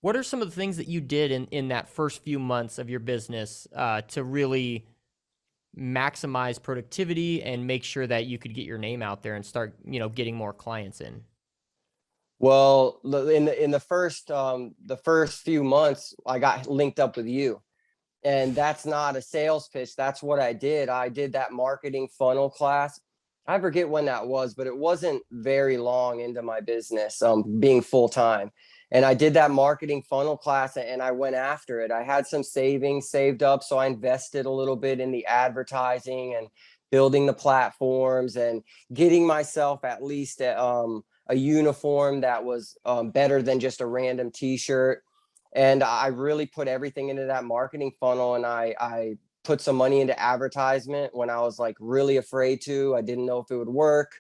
What are some of the things that you did in that first few months of your business to really maximize productivity and make sure that you could get your name out there and start, getting more clients in? Well, in the first few months, I got linked up with you, and that's not a sales pitch. That's what I did. I did that marketing funnel class. I forget when that was, but it wasn't very long into my business, being full time. And I did that marketing funnel class and I went after it. I had some savings saved up, so I invested a little bit in the advertising and building the platforms and getting myself at least a uniform that was better than just a random t-shirt. And I really put everything into that marketing funnel, and I put some money into advertisement when I was like really afraid to. I didn't know if it would work,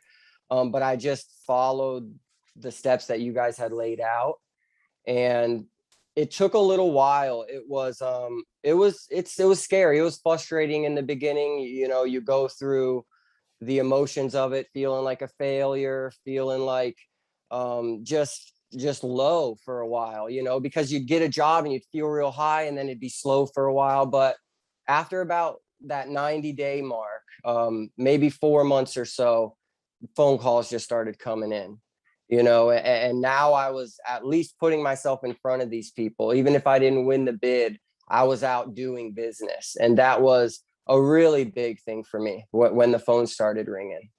but I just followed the steps that you guys had laid out, and it took a little while. It was scary. It was frustrating in the beginning. You go through the emotions of it, feeling like a failure, feeling like just low for a while, because you'd get a job and you'd feel real high and then it'd be slow for a while. But after about that 90-day mark, maybe 4 months or so, phone calls just started coming in, and now I was at least putting myself in front of these people. Even if I didn't win the bid, I was out doing business. And that was a really big thing for me when the phone started ringing.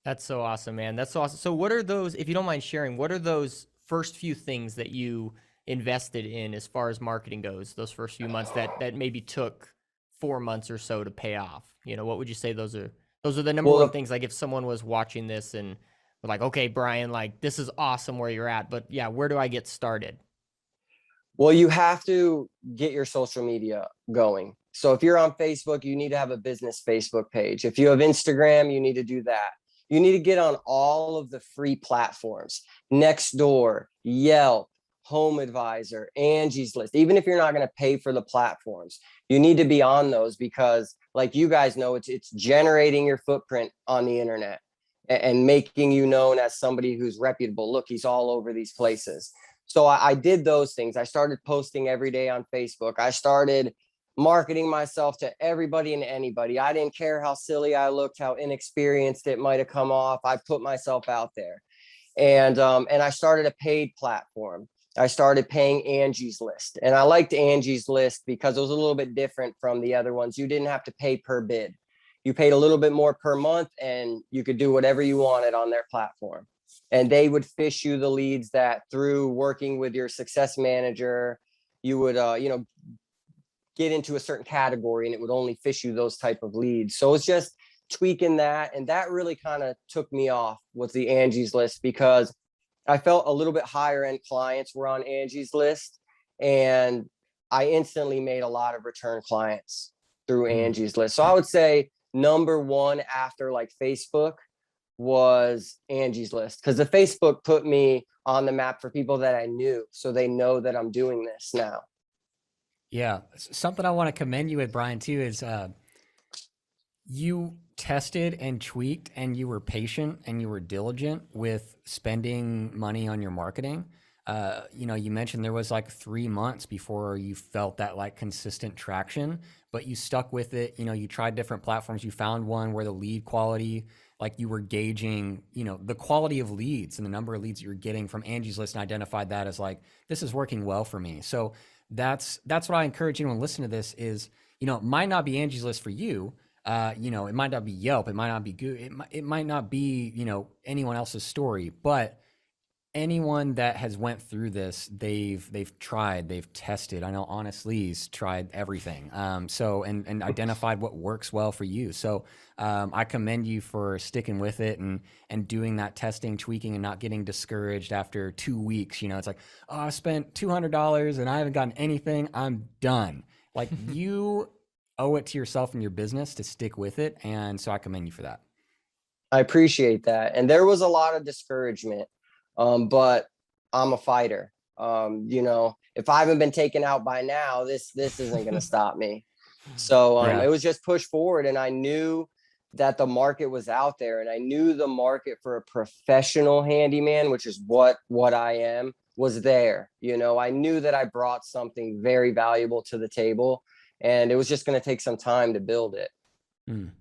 That's so awesome, man. That's so awesome. So what are those, if you don't mind sharing, what are those first few things that you invested in as far as marketing goes, those first few months that maybe took 4 months or so to pay off? What would you say those are the number Well, one things, like if someone was watching this and were like, okay, Brian, like this is awesome where you're at, but yeah, where do I get started? you have to get your social media going. So if you're on Facebook, you need to have a business Facebook page. If you have Instagram, you need to do that. You need to get on all of the free platforms: Nextdoor, Yelp, Home Advisor, Angie's List. Even if you're not going to pay for the platforms, you need to be on those, because like you guys know, it's generating your footprint on the internet and making you known as somebody who's reputable. Look, he's all over these places. So I did those things. I started posting every day on Facebook. I started marketing myself to everybody and anybody. I didn't care how silly I looked, how inexperienced it might have come off. I put myself out there, and I started a paid platform. I started paying Angie's List, and I liked Angie's List because it was a little bit different from the other ones. You didn't have to pay per bid. You paid a little bit more per month, and you could do whatever you wanted on their platform. And they would fish you the leads that, through working with your success manager, you would get into a certain category, and it would only fish you those type of leads. So it's just tweaking that, and that really kind of took me off with the Angie's List, because I felt a little bit higher end clients were on Angie's List, and I instantly made a lot of return clients through Mm. Angie's List. So I would say number one after like Facebook was Angie's List, because the Facebook put me on the map for people that I knew, so they know that I'm doing this now. Yeah, something I want to commend you with, Brian, too, is you tested and tweaked and you were patient and you were diligent with spending money on your marketing. You mentioned there was like 3 months before you felt that like consistent traction, but you stuck with it. You tried different platforms. You found one where the lead quality, like you were gauging, the quality of leads and the number of leads you were getting from Angie's List, and identified that as like, this is working well for me. So that's what I encourage anyone listening to this is, it might not be Angie's List for you. It might not be Yelp. It might not be Google. It might not be, anyone else's story, but anyone that has went through this, they've tried, they've tested. I know Honest Lee's tried everything. And identified what works well for you. So I commend you for sticking with it and doing that testing, tweaking, and not getting discouraged after 2 weeks. It's like, oh, I spent $200 and I haven't gotten anything. I'm done. Like you owe it to yourself and your business to stick with it. And so I commend you for that. I appreciate that. And there was a lot of discouragement, but I'm a fighter. If I haven't been taken out by now, this isn't going to stop me. So Yeah. it was just push forward, and I knew that the market was out there, and I knew the market for a professional handyman, which is what I am, was there. You know, I knew that I brought something very valuable to the table, and it was just going to take some time to build it. Mm.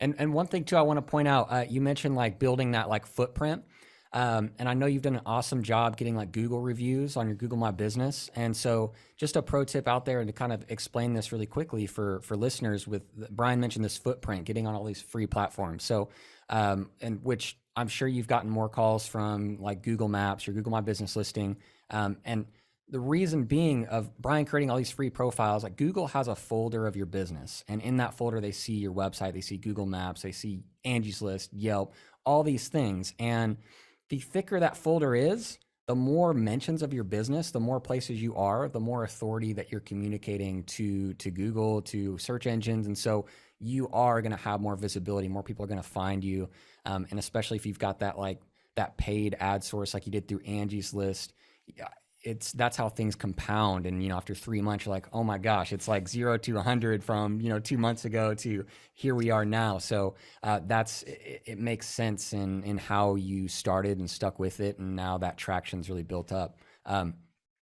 And one thing too, I want to point out, you mentioned like building that like footprint. And I know you've done an awesome job getting like Google reviews on your Google My Business. And so just a pro tip out there, and to kind of explain this really quickly for listeners, with Brian mentioned this footprint, getting on all these free platforms. So, and which I'm sure you've gotten more calls from like Google Maps or Google My Business listing. And the reason being of Brian creating all these free profiles, like Google has a folder of your business. And in that folder, they see your website, they see Google Maps, they see Angie's List, Yelp, all these things. And the thicker that folder is, the more mentions of your business, the more places you are, the more authority that you're communicating to Google, to search engines. And so you are going to have more visibility, more people are going to find you. And especially if you've got that, like that paid ad source, like you did through Angie's List, that's how things compound. And, after 3 months, you're like, oh my gosh, it's like 0 to 100 from, 2 months ago to here we are now. So it makes sense in how you started and stuck with it. And now that traction's really built up.